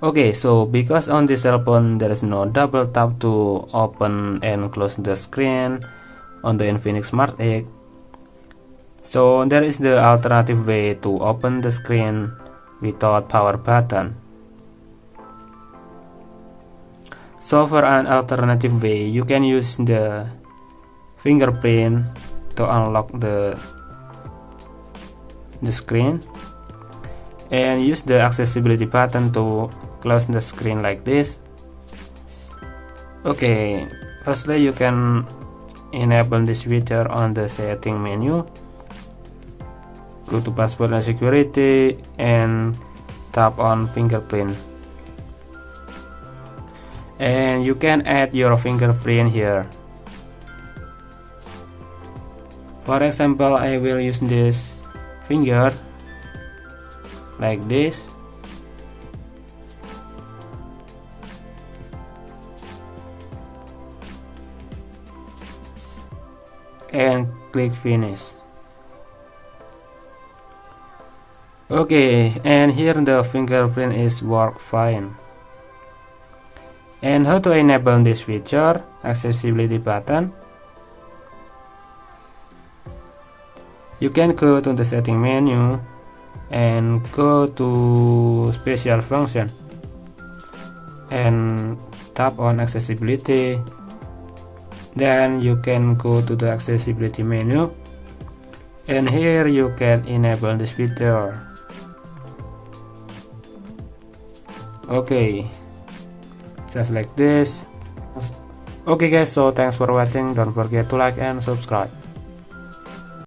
Okay, so because on this cell phone there is no double tap to open and close the screen on the Infinix Smart 8, so there is the alternative way to open the screen without power button. So for an alternative way, you can use the fingerprint to unlock the screen, and use the accessibility button to close the screen like this. Okay, firstly you can enable this feature on the setting menu. Go to password and security and tap on fingerprint, and you can add your fingerprint here. For example, I will use this finger like this, and click finish. Okay, and here the fingerprint is work fine. And how to enable this feature, accessibility button? You can go to the setting menu and go to special function and tap on accessibility. Then you can go to the accessibility menu, and here you can enable this feature. Okay, just like this. Okay guys, so thanks for watching. Don't forget to like and subscribe.